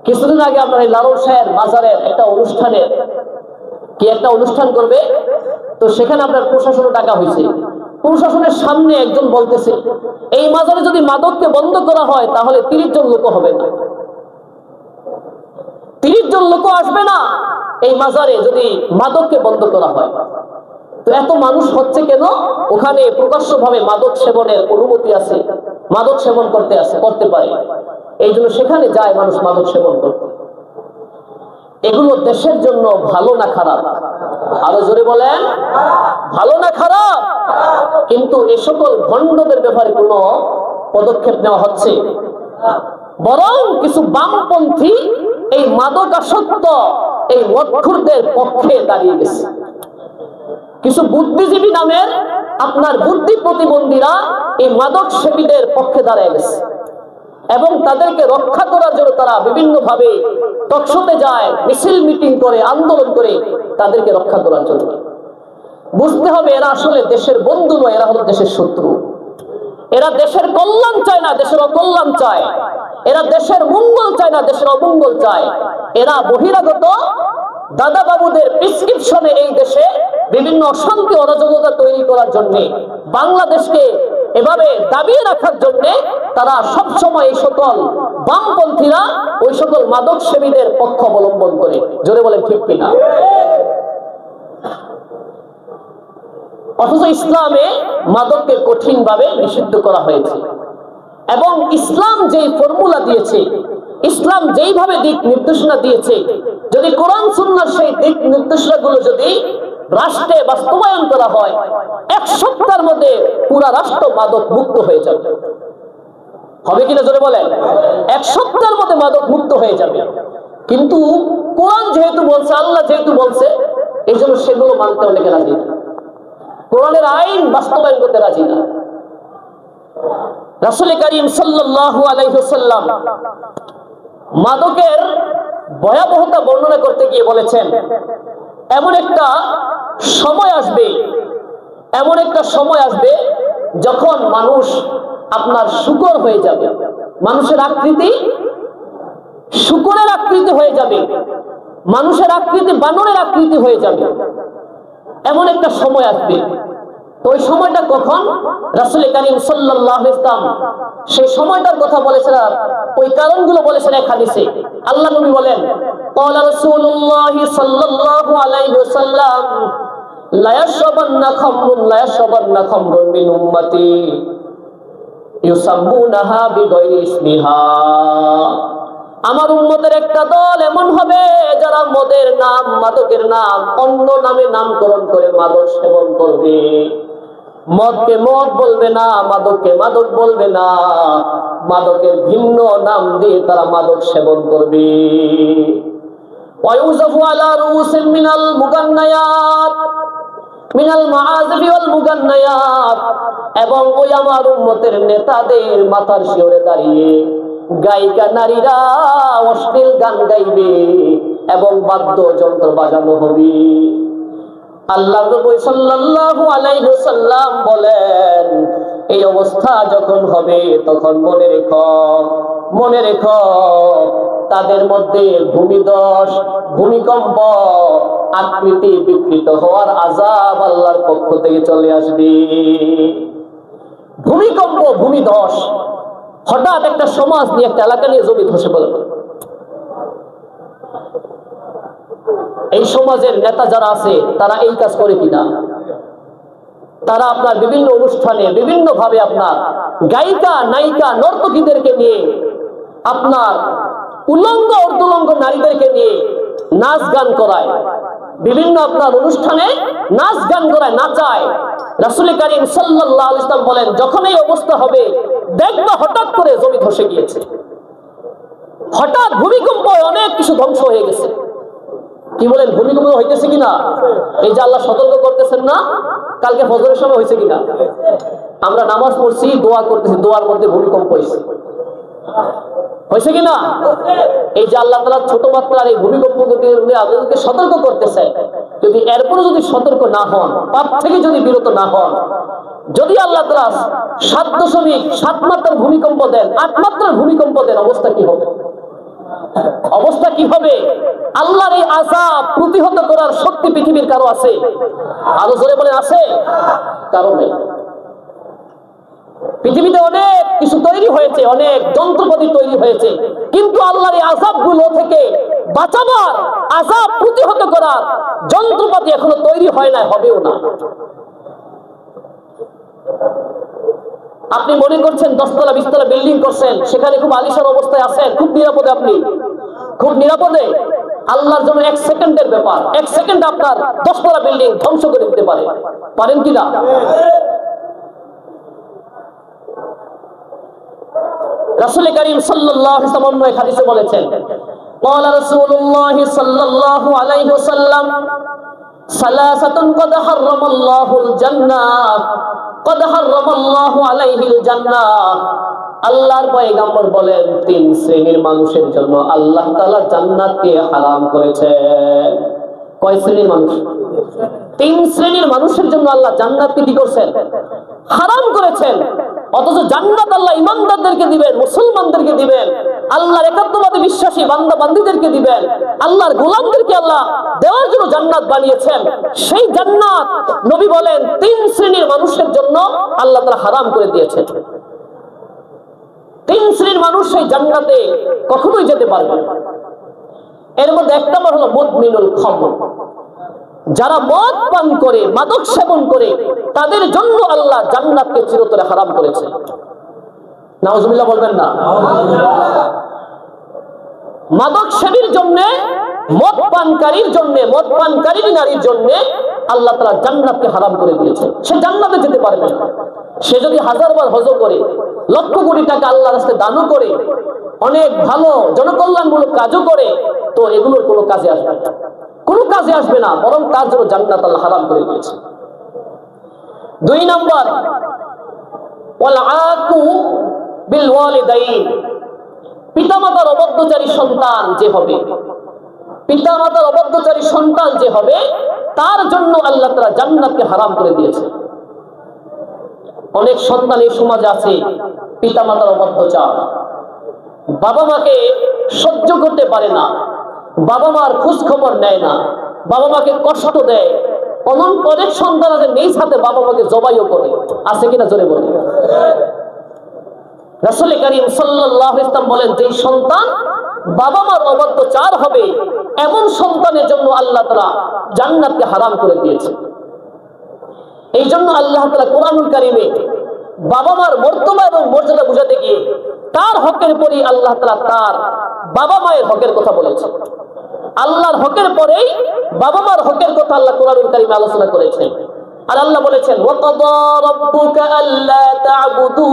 কিছুদিন আগে আপনার এই লালন শাহের মাজারের একটা অনুষ্ঠান করবে, তো সেখানে আপনার প্রশাসন ডাকা হয়েছে। প্রশাসনের সামনে একজন বলতেছে, এই মাজারে যদি মাদককে বন্ধ করা হয় তাহলে 30 জন লোক হবে না, 30 জন লোক আসবে না এই মাজারে যদি মাদককে বন্ধ করা হয়। তো এত মানুষ হচ্ছে কেন? ওখানে প্রকাশ্যভাবে মাদক সেবনের অনুমতি আছে, মাদক সেবন করতে পারে, এই জন্য সেখানে যায় মানুষ মাদক সেবন করতে। এগুলো দেশের জন্য ভালো না খারাপ? আরো জোরে বলেন, ভালো না খারাপ? কিন্তু এ সকল ভণ্ডদের ব্যাপারে কোনো পদক্ষেপ নেওয়া হচ্ছে, বরং কিছু বামপন্থী এই মাদকাসক্ত এই মদখোরদের পক্ষে দাঁড়িয়ে গেছে। কিছু বুদ্ধিজীবী নামের আপনার বুদ্ধি প্রতিবন্ধীরা এই মাদক সেবীদের পক্ষে দাঁড়িয়ে গেছে এবং তাদেরকে রক্ষা করার জন্য তারা বিভিন্ন ভাবে টকশোতে যায়, মিছিল মিটিং করে, আন্দোলন করে তাদেরকে রক্ষা করার জন্য। বুঝতে হবে এরা আসলে দেশের বন্ধু নয়, এরা হলো দেশের শত্রু। এরা দেশের কল্যাণ চায় না, দেশের অকল্যাণ চায়। এরা দেশের মঙ্গল চায় না, দেশের অমঙ্গল চায়। এরা বহিরাগত দাদা বাবুদের প্রেসক্রিপশনে এই দেশে বিভিন্ন অশান্তি অরাজকতা তৈরি করার জন্য, বাংলাদেশকে এভাবে দাবিয়ে রাখার জন্য তারা সবসময় এই সকল বামপন্থীরা ওই সকল মাদক সেবীদের পক্ষ অবলম্বন করে। জোরে বলেন ঠিক কিনা? অথচ ইসলামে মাদককে কঠিনভাবে নিষিদ্ধ করা হয়েছে এবং ইসলাম যেই ফর্মুলা দিয়েছে, ইসলাম যেইভাবে দিক নির্দেশনা দিয়েছে, যদি কোরআন সুন্নাহর সেই দিক নির্দেশনাগুলো যদি রাষ্ট্রে বাস্তবায়ন করা হয়, 1 সপ্তাহের মধ্যে পুরা রাষ্ট্র মাদক মুক্ত হয়ে যাবে। হবে কিনা জোরে বলেন? 1 সপ্তাহের মধ্যে মাদক মুক্ত হয়ে যাবে। কিন্তু কোরআন যেহেতু বলছে, আল্লাহ যেহেতু বলছে, এই জন্য সেগুলো মানতে অনেকে রাজি না, কোরআনের আইন বাস্তবায়ন করতে রাজি না। রাসূল করিম সাল্লাল্লাহু আলাইহি ওয়াসাল্লাম মাদকের ভয়াবহতা বর্ণনা করতে গিয়ে বলেছেন, এমন একটা সময় আসবে যখন মানুষ আপনার শূকর হয়ে যাবে, মানুষের আকৃতি শূকরের আকৃতি হয়ে যাবে, মানুষের আকৃতি বানরের আকৃতি হয়ে যাবে। এমন একটা সময় আসবে। তো ওই সময়টা কখন? রাসূল করিম সাল্লাল্লাহু আলাইহি ওয়াসাল্লাম সেই সময়টার কথা বলেছেন, ওই কারণগুলো বলেছেন এক হাদিসে। আল্লাহ নবী বলেন, ক্বালা রাসূলুল্লাহ সাল্লাল্লাহু আলাইহি ওয়াসাল্লাম লা ইয়াশরাবান্না খামরুন মিন উম্মতি ইউসাম্মুনাহা বিগাইরি ইসমিহা। আমার উম্মতের একটা দল এমন হবে যারা মদের নাম, মাদকের নাম অন্য নামে নামকরণ করে মাদক সেবন করবে। মদকে মদ বলবে না, মাদককে মাদক বলবে না, মাদকের ভিন্ন নাম দিয়ে তারা মাদক সেবন করবে। ওয়ায়ুযাফু আলা রুউসিল মিনাল মুগান্নায়াত মিনাল মাআযিফি ওয়াল মুগান্নায়াত, এবং ওই আমার উম্মতের নেতাদের মাথার শিওরে দাঁড়িয়ে গায়িকা নারীরা অশ্লীল গান গাইবে এবং বাদ্যযন্ত্র বাজানো হবে। আল্লাহ নবী সাল্লাল্লাহু আলাইহি ওয়াসাল্লাম বলেন, এই অবস্থা যখন হবে তখন মনে রেখো তাদের মধ্যে ভূমিধস, ভূমিকম্প, আকৃতি বিকৃত হওয়ার আযাব আল্লাহর পক্ষ থেকে চলে আসবে। ভূমিকম্প, ভূমিধস, হঠাৎ একটা সমাজ নিয়ে, একটা এলাকা নিয়ে জমি ধসে পড়ে। এই সমাজের নেতা যারা আছে তারা এই কাজ করে কিনা? তারা আপনার বিভিন্ন অনুষ্ঠানে বিভিন্ন ভাবে আপনার গায়িকা, নায়িকা, নর্তকীদেরকে নিয়ে, আপনার উলঙ্গ অর্ধুলঙ্গ নারীদেরকে নিয়ে নাচ গান করায়, বিভিন্ন আপনার অনুষ্ঠানে নাচ গান করায়, নাচায়। রাসূল করিম সাল্লাল্লাহু আলাইহি ওয়াসাল্লাম বলেন, যখন এই অবস্থা হবে দেখবা হঠাৎ করে জমি ধসে গিয়েছে, হঠাৎ ভূমিকম্প, অনেক কিছু ধ্বংস হয়ে গেছে। কি বলেন, ভূমিকম্প হইতেছে কিনা? এই যে আল্লাহ সতর্ক করতেছেন না, কালকে ফজরের সময় হয়েছে কিনা? আমরা নামাজ পড়ছি, দোয়া করতেছি, দোয়ার মধ্যে ভূমিকম্প হয়েছে কিনা? এই যে আল্লাহ তাআলা ছোট মাত্রার এই ভূমিকম্প আমাদেরকে সতর্ক করতেছে, যদি এরপরে যদি সতর্ক না হন, পাপ থেকে যদি বিরত না হন, যদি আল্লাহ তাআলা 7.7 মাত্রার ভূমিকম্প দেন, 8 মাত্রার ভূমিকম্প দেন, অবস্থা কি হবে? অবস্থা কি হবে? আল্লাহর এই আযাব প্রতিহত করার শক্তি পৃথিবীর কারো আছে? আরো জোরে বলেন, আছে? কারো নেই। পৃথিবীতে অনেক কিছু তৈরি হয়েছে, অনেক যন্ত্রপাতি তৈরি হয়েছে, কিন্তু আল্লাহর এই আযাবগুলো থেকে বাঁচাবার, আযাব প্রতিহত করার যন্ত্রপাতি এখনো তৈরি হয় না, হবেও না। আপনি মনে করছেন 10 তলা 20 তলা বিল্ডিং করছেন, সেখানে খুব আলিশান অবস্থায় আছেন, খুব নিরাপদে, আপনি খুব নিরাপদে। আল্লাহর জন্য 1 সেকেন্ডের ব্যাপার, 1 সেকেন্ড আপনার 10 তলা বিল্ডিং ধ্বংস করে দিতে পারে, পারেন কিনা? রাসূল কারীম সাল্লাল্লাহু আলাইহি ওয়াসাল্লাম এক হাদিসে বলেছেন, ক্বালা রাসূলুল্লাহ সাল্লাল্লাহু আলাইহি ওয়াসাল্লাম, সালাসাতুন কদ হারামাল্লাহুল জান্নাহ, কদ হারামাল্লাহু আলাইহিল জান্নাহ। আল্লাহর পয়গম্বর বলেন, 3 শ্রেণীর মানুষের জন্য আল্লাহ তাআলা জান্নাতকে হারাম করেছেন। কয় শ্রেণীর মানুষ? 3 শ্রেণীর মানুষের জন্য আল্লাহ জান্নাতকে কি করেছেন? হারাম করেছেন। অথচ জান্নাত আল্লাহ ঈমানদারদেরকে দিবেন, মুসলমানদেরকে দিবেন, আল্লাহর একাত্মবাদী বিশ্বাসী বান্দা বান্দীদেরকে দিবেন, আল্লাহর গোলামদেরকে আল্লাহ দেওয়ার জন্য জান্নাত বানিয়েছেন। সেই জান্নাত নবী বলেন 3 শ্রেণীর মানুষের জন্য আল্লাহ তাআলা হারাম করে দিয়েছেন। 3 শ্রেণীর মানুষ সেই জান্নাতে কখনোই যেতে পারবে না। এর মধ্যে এক নম্বর হলো মুদমিনুল খামর, যারা মদ পান করে, মাদক সেবন করে, তাদের জন্য আল্লাহ জান্নাতকে চিরতরে হারাম করেছে। নাউজুবিল্লাহ বলবেন না? মাদক সেবীর জন্য, মদ পানকারীর জন্য, মদ পানকারী নারীর জন্য আল্লাহ তাআলা জান্নাতকে হারাম করে দিয়েছে। সে জান্নাতে যেতে পারবে না। সে যদি 1000 বার হজ করে, লক্ষ কোটি টাকা আল্লাহর রাস্তায় দানও করে, অনেক ভালো জনকল্যাণমূলক কাজও করে, তো এগুলোর কোনো কাজে আসবে না, কোনো কাজে আসবে না, বরং তার জন্য জান্নাত আল্লাহ হারাম করে দিয়েছে। 2 নাম্বার, ওয়াল আকু বিল ওয়ালিদাইন, পিতামাতার অবাধ্যচারী সন্তান যে হবে, পিতামাতার অবাধ্যচারী সন্তান যে হবে, তার জন্য আল্লাহ তাআলা জান্নাতকে হারাম করে দিয়েছে। অনেক সন্তান এই সমাজে আছে পিতামাতার অবাধ্যচার, বাবা মাকে সহ্য করতে পারে না, বাবা মার খোঁজ খবর নেয় না, বাবা মাকে কষ্ট দেয়। অনেক সন্তান আছে নিজ হাতে বাবা মাকে জবাইও করে, আছে কিনা জোরে বলে? রাসূল কারীম সাল্লাল্লাহু আলাইহি ওয়াসাল্লাম বলেন, যে সন্তান বাবা মার অবাধ্যচার হবে, এমন সন্তানের জন্য আল্লাহ তাআলা জান্নাতকে হারাম করে দিয়েছে। এই জন্য আল্লাহ তাআলা কোরআনুল কারীমে বাবা মার মর্তবা এবং মর্যাদা বুঝাতে গিয়ে তার হকের পরেই আল্লাহ তাআলা তার বাবা মায়ের হকের কথা বলেছেন। আল্লাহর হকের পরেই বাবা মার হকের কথা আল্লাহ কোরআনুল কারীমে আলোচনা করেছেন। আর আল্লাহ বলেছেন, ওয়াকাদা রাব্বুকা আল্লা তা'বুদু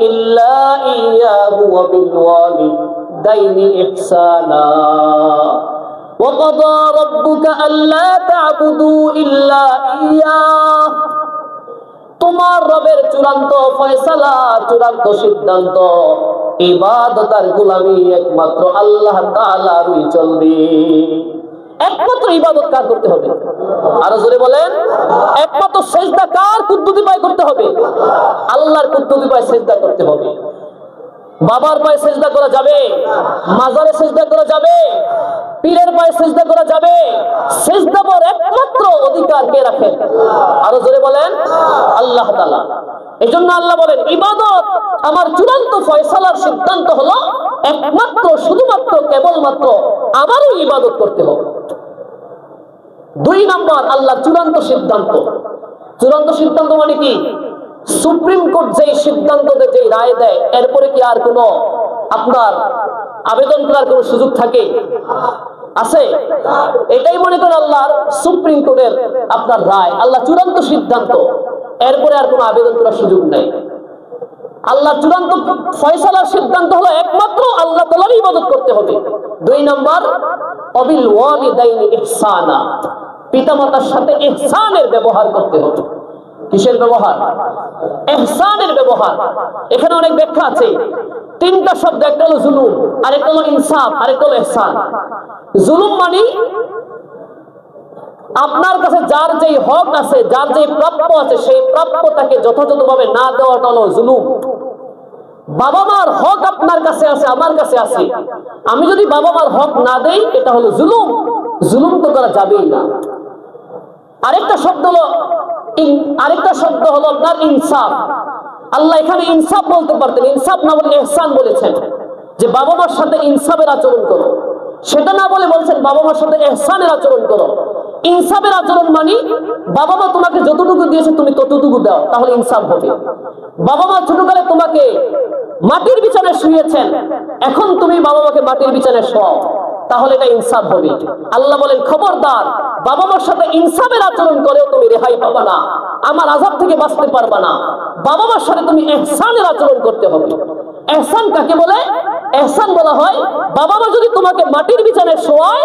ইল্লা ইয়্যাহু ওয়া বিল ওয়ালিদাইনি ইহসানা, ওয়াকাদা রাব্বুকা আল্লা তা'বুদু ইল্লা ইয়্যাহু, তোমার রবের চূড়ান্ত ফয়সালা, চূড়ান্ত সিদ্ধান্ত, ইবাদত আর গোলামি একমাত্র আল্লাহ তাআলারই চলবে। একমাত্র ইবাদত কার করতে হবে? আরো জোরে বলেন। একমাত্র সিজদা কার কুদ্দুতি পায় করতে হবে? আল্লাহর কুদ্দুতি পায় সিজদা করতে হবে। বাবার পায়ে সিজদা করা যাবে? মাজারে সিজদা করা যাবে? পীরের পায়ে সিজদা করা যাবে? সিজদা করার একমাত্র অধিকার কে রাখেন? আরো জোরে বলেন, আল্লাহ তাআলা। এজন্য আল্লাহ বলেন, ইবাদত আমার চূড়ান্ত ফয়সালার সিদ্ধান্ত হলো একমাত্র, শুধুমাত্র, কেবলমাত্র আমারই ইবাদত করতে হবে। 2 নাম্বার, আল্লাহ চূড়ান্ত সিদ্ধান্ত। চূড়ান্ত সিদ্ধান্ত মানে কি? সুপ্রিম কোর্ট যেই সিদ্ধান্ত দেয়, যেই রায় দেয়, এরপরে কি আর কোনো আপনার আবেদন করার কোনো সুযোগ থাকে? আছে? এটাই মনে করেন আল্লাহর সুপ্রিম কোর্টের আপনার রায়, আল্লাহ চূড়ান্ত সিদ্ধান্ত, এরপরে আর কোনো আবেদন করার সুযোগ নাই। আল্লাহ চূড়ান্ত ফয়সালার সিদ্ধান্ত হলো একমাত্র আল্লাহ তাআলারই ইবাদত করতে হবে। 2 নাম্বার অবিল ওয়ালিদাইনি ইহসানা, পিতামাতার সাথে ইহসানের ব্যবহার করতে হবে। কিসের ব্যবহার? ইহসানের ব্যবহার। এখানে অনেক ব্যাখ্যা আছে। 3টা শব্দ, একটা হলো জুলুম, আরেকটা হলো ইনসাফ, আরেকটা হলো ইহসান। জুলুম মানে আপনার কাছে যার যেই হক আছে, যার যেই প্রাপ্য আছে, সেই প্রাপ্যটাকে যথাযথভাবে না দেওয়াটা হলো জুলুম। বাবা মার হক আপনার কাছে আছে, আমার কাছে আছে, আমি যদি বাবা মার হক না দেই, এটা হলো জুলুম। জুলুম তো করা যাবেই না। আরেকটা শব্দ হলো আপনার ইনসাফ। আল্লাহ এখানে ইনসাফ বলতে পারতেন, ইনসাফ না বলে ইহসান বলেছেন, যে বাবা মার সাথে ইনসাফের আচরণ করো। সেটা না বলে বলছেন বাবা মার সাথে ইহসানের আচরণ করো। ইনসাফের আচরণ মানে বাবা মা তোমাকে যতটুকু দিয়েছে তুমি ততটুকু দাও, তাহলে ইনসাফ হবে। বাবা মা ছোটকালে তোমাকে মাটির বিছানায় শুয়েছেন, এখন তুমি বাবা মাকে মাটির বিছানায় শোয়াও, তাহলে এটা ইনসাফ হবে। আল্লাহ বলেন খবরদার, বাবা মার সাথে ইনসাফের আচরণ করেও তুমি রেহাই পাবা না, আমার আযাব থেকে বাঁচতে পারবা না। বাবা মার সাথে তুমি ইহসানের আচরণ করতে হবে। ইহসান কাকে বলে? ইহসান বলা হয় বাবা মা যদি তোমাকে মাটির বিছানায় শোয়ায়,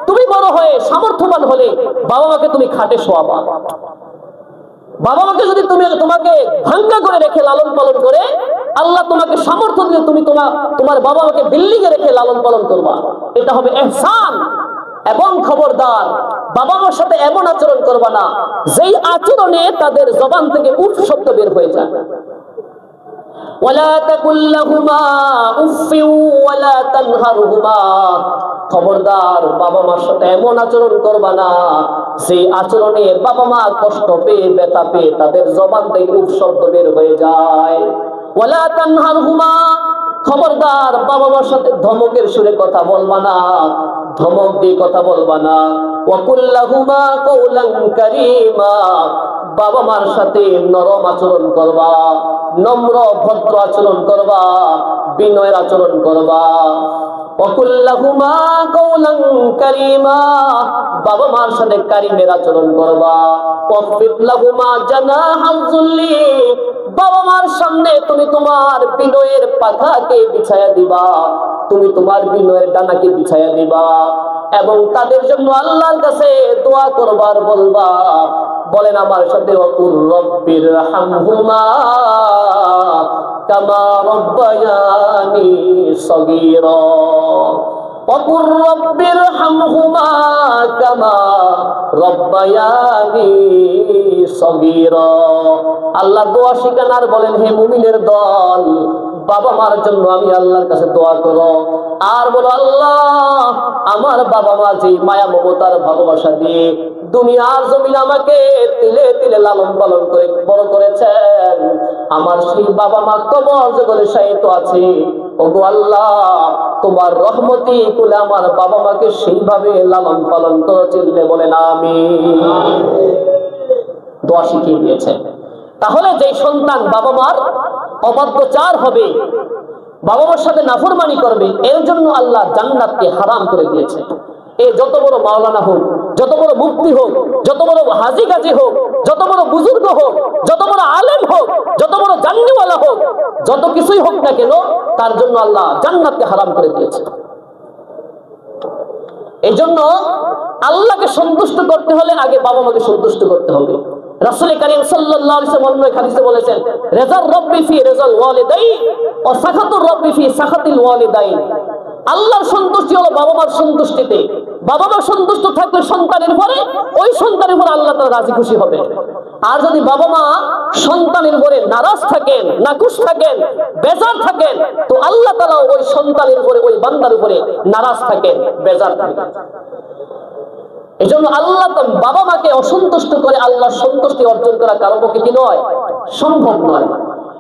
তুমি বড় হয়ে সামর্থ্যবান হলে বাবা মাকে তুমি খাটে শোয়াবা। বাবা মাকে যদি তোমাকে ভাঙ্গা করে রেখে লালন পালন করে, আল্লাহ তোমাকে সামর্থ্য দিলে তুমি তোমার বাবা মাকে বিল্ডিং এ রেখে লালন পালন করবা, এটা হবে ইহসান। এবং খবরদার, বাবা মার সাথে এমন আচরণ করবা না যেই আচরণে তাদের জবান থেকে উফ শব্দ বের হয়ে যায়। ওয়ালা তাকুল লাহুমা উফফিন ওয়ালা তানহারহুমা, খবরদার বাবা মার সাথে এমন আচরণ করবা না যে আচরণে বাবা মা কষ্ট পেয়ে, ব্যথা পেয়ে তাদের জবান থেকে উফ শব্দ বের হয়ে যায়। ওয়ালা তানহারহুমা, খবরদার বাবা মার সাথে ধমকের সুরে কথা বলবা না, ধমক দিয়ে কথা বলবা না। ওয়া কুল লাহুমা কওলান কারীমা, বাবা মার সাথে নরম আচরণ করবা, নম্র ভদ্র আচরণ করবা, বিনয়ের আচরণ করবা। ওয়াকুল লাহুমা কওলান কারীমা, বাবা মার সাথে কারীমের আচরণ করবা। ওয়াকফিদ লাহুমা জানাহাল যুল্লি, বাবা মার সামনে তুমি তোমার বিনয়ের পাখাকে বিছায়া দিবা, তুমি তোমার বিনয়ের ডানাকে বিছায়া দিবা, এবং তাদের জন্য আল্লাহর কাছে দোয়া করবার বলবা। বলেন আমার সাথে, ওয়াকুর রব্বির হামহুমা কামা রব্বায়ানি সগীরা, ওয়াকুর রব্বির হামহুমা কামা রব্বায়ানি সগীরা। আল্লাহ দোয়া শিখানার বলেন, হে মুমিনের দল, বাবা মার জন্য আমি আল্লাহর কাছে দোয়া করো, আর বলো আল্লাহ আমার বাবা মা যে মায়া মমতার ভালোবাসা দিয়ে দুনিয়ার জমিন আমাকে তিলে তিলে লালন পালন করে বড় করেছেন, আমার সেই বাবা মা কবর জগতে শায়িত আছে। ওগো আল্লাহ, তোমার রহমতি কুলে আমার বাবা মাকে সেইভাবে লালন পালন করো, চিল্লে বলেন আমিন। দোয়া শিখিয়ে দিয়েছেন। তাহলে যে সন্তান বাবা মার অবাধ্যচার হবে, বাবা মার সাথে নাফরমানি করবে, এর জন্য আল্লাহ জান্নাতকে হারাম করে দিয়েছে। এ যত বড় মাওলানা হোক, যত বড় মুফতি হোক, যত বড় হাজী গাজী হোক, যত বড় বুজুর্গ হোক, যত বড় আলেম হোক, যত বড় জান্নিওয়ালা হোক, যত কিছুই হোক না কেন, তার জন্য আল্লাহ জান্নাতকে হারাম করে দিয়েছে। এই জন্য আল্লাহকে সন্তুষ্ট করতে হলে আগে বাবা মাকে সন্তুষ্ট করতে হবে। রাসূল কারীম সাল্লাল্লাহু আলাইহি ওয়াসাল্লাম অন্য হাদিসে বলেছেন, রিযার রাব্বি ফি রিযাল ওয়ালিদাইন ওয়া সাখাতুর রাব্বি ফি সাখাতিল ওয়ালিদাইন। আল্লাহর সন্তুষ্টি হলো বাবা মার সন্তুষ্টিতে। বাবা মা সন্তুষ্ট থাকলে সন্তানের পরে ওই সন্তানের পরে আল্লাহ তাআলা রাজি খুশি হবে। আর যদি বাবা মা সন্তানের পরে নারাজ থাকেন, নাখুশ থাকেন, বেজার থাকেন, তো আল্লাহ তাআলা ওই সন্তানের পরে, ওই বান্দার উপরে নারাজ থাকেন, বেজার থাকেন। এই জন্য আল্লাহ বাবা মাকে অসন্তুষ্ট করে আল্লাহর সন্তুষ্টি অর্জন করা কারো পক্ষে কি নয়, সম্ভব নয়।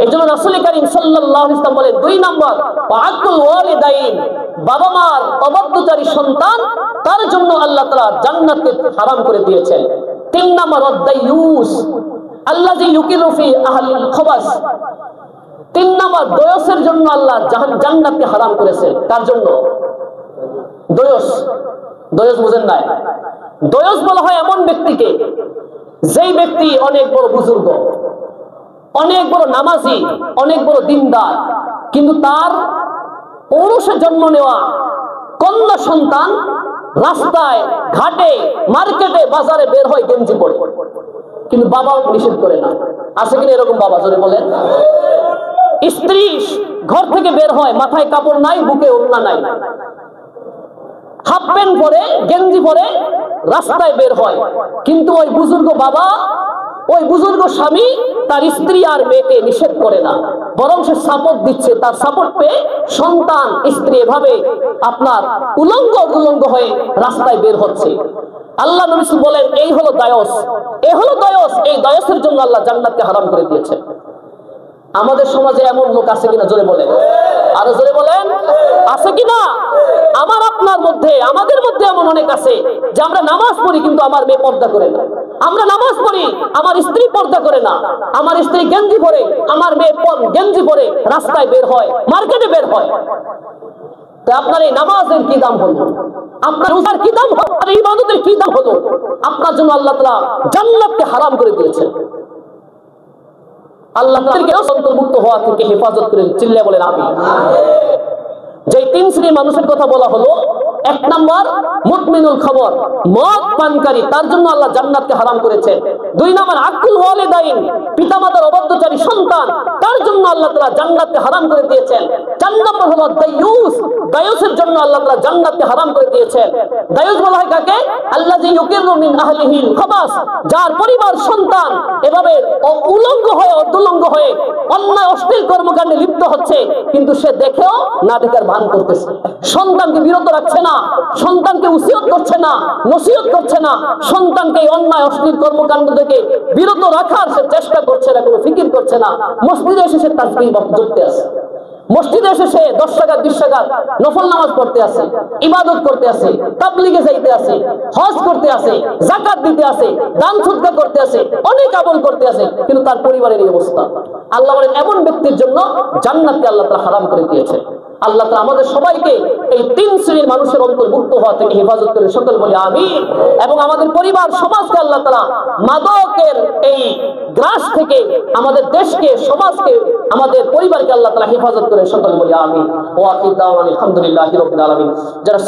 এই জন্য রাসূল কারীম সাল্লাল্লাহু আলাইহি ওয়াসাল্লাম বলেন, 2 নম্বর ওয়াকুল ওয়ালিদাইন, বাবা মার অবাধ্যচারী সন্তান, তার জন্য আল্লাহ তাআলা জান্নাতকে হারাম করে দিয়েছেন। 3 নম্বর আদ-দায়ুস আল্লাযী ইউকিলু ফি আহলিল খবাস, 3 নম্বর দয়সের জন্য আল্লাহ জান্নাতকে হারাম করেছে। তার জন্য দয়স, দয়স বুঝেন না? দয়স বলা হয় এমন ব্যক্তিকে, যেই ব্যক্তি অনেক বড় বুজুর্গ, অনেক বড় নামাজি, অনেক বড় দিনদার, কিন্তু তার ঔরসে জন্ম নেওয়া কন্যা সন্তান রাস্তায় ঘাটে মার্কেটে বাজারে বের হয় গেঞ্জি পরে, কিন্তু বাবা নিষেধ করে না। আছে কিনা এরকম বাবা? জোরে বলেন। স্ত্রী ঘর থেকে বের হয়, মাথায় কাপড় নাই, বুকে ওড়না নাই, হাফ প্যান্ট পরে গেঞ্জি পরে রাস্তায় বের হয়, কিন্তু ওই বুজুর্গ বাবা, ওই বুজুর্গ স্বামী তার স্ত্রী আর মেয়েকে নিষেধ করে না, বরং সে সাপোর্ট দিচ্ছে। তার সাপোর্ট পেয়ে সন্তান স্ত্রী এভাবে আপনার উলঙ্গ হয়ে রাস্তায় বের হচ্ছে। আল্লাহ নবী বলেন, এই হলো দায়স, এই হলো দায়স। এই দায়সের জন্য আল্লাহ জান্নাতকে হারাম করে দিয়েছে। আমাদের সমাজে এমন লোক আছে কিনা? জোরে বলেন, আরো জোরে বলেন, আছে কিনা? আমার আপনার মধ্যে, আমাদের মধ্যে এমন অনেক আছে যে আমরা নামাজ পড়ি কিন্তু আমার মেয়ে পর্দা করে না, আমরা নামাজ পড়ি আমার স্ত্রী পর্দা করে না, আমার স্ত্রী গেঞ্জি পরে, আমার মেয়ে গেঞ্জি পরে রাস্তায় বের হয়, মার্কেটে বের হয়। তো আপনার এই নামাজের কি দাম হলো? আপনার রোজার কি দাম হলো? আপনার ইবাদতের কি দাম হলো? আপনার জন্য আল্লাহ তাআলা জান্নাতকে হারাম করে দিয়েছেন। আল্লাহ তাদেরকে অন্তর্ভুক্ত হওয়া থেকে হেফাজত করেন। চিল্লায়ে বলেন আমিন। যে তিন শ্রেণীর মানুষের কথা বলা হলো, এক নাম্বার মুতমিনুল খবর, মদ পানকারী, তার জন্য আল্লাহ জান্নাতকে হারাম করেছেন। দুই নাম্বার আকুল ওয়ালিদাইন, পিতামাতার অবাধ্যচারী সন্তান, তার জন্য আল্লাহ তাআলা জান্নাতকে হারাম করে দিয়েছেন। চার নাম্বার হলো দায়ুস, দায়ুসের জন্য আল্লাহ তাআলা জান্নাতকে হারাম করে দিয়েছেন। দায়ুস বলা হয় কাকে? আল্লাযী ইউকিরু মিন আহলিহিল খাবাস, যার পরিবার সন্তান এভাবে উলঙ্গ হয়ে অর্ধলঙ্গ হয়ে অন্যায় অশ্লীল কর্মকাণ্ডে লিপ্ত হচ্ছে, কিন্তু সে দেখেও না দেখার ভান করতেছে, সন্তানকে বিরত রাখছে না, সন্তানকে উসিয়ত করছে না, নসিহত করছে না, সন্তানকে অন্যায় অশ্লীল কর্মকাণ্ড থেকে বিরত রাখার সে চেষ্টা করছে না, কোনো ফিকির করছে না। মসজিদে এসে সে তাসবিহ জপতে আছে, মসজিদে এসে সে 10 রাকাত 20 রাকাত নফল নামাজ পড়তে আছে, ইবাদত করতে আছে, তাবলীগে যাইতে আছে, হজ করতে আছে, যাকাত দিতে আছে, দান সদকা করতে আছে, অনেক আমল করতে আছে, কিন্তু তার পরিবারের এই অবস্থা। আল্লাহ বলেন এমন ব্যক্তির জন্য জান্নাতকে আল্লাহ তাআলা হারাম করে দিয়েছে। আল্লাহ তাআলা আমাদের সবাইকে এই তিন শ্রেণীর মানুষের অন্তর্ভুক্ত হওয়া থেকে হেফাজত করে সকল বলি আমিন। এবং আমাদের পরিবার সমাজকে আল্লাহ তাআলা মাদকের এই গ্রাস থেকে আমাদের দেশকে, সমাজকে, আমাদের পরিবারকে আল্লাহ তাআলা হেফাজত করে সকল বলি আমিন। ওয়া আখিরু দাওয়ানা আলহামদুলিল্লাহি রাব্বিল আলামিন। যারা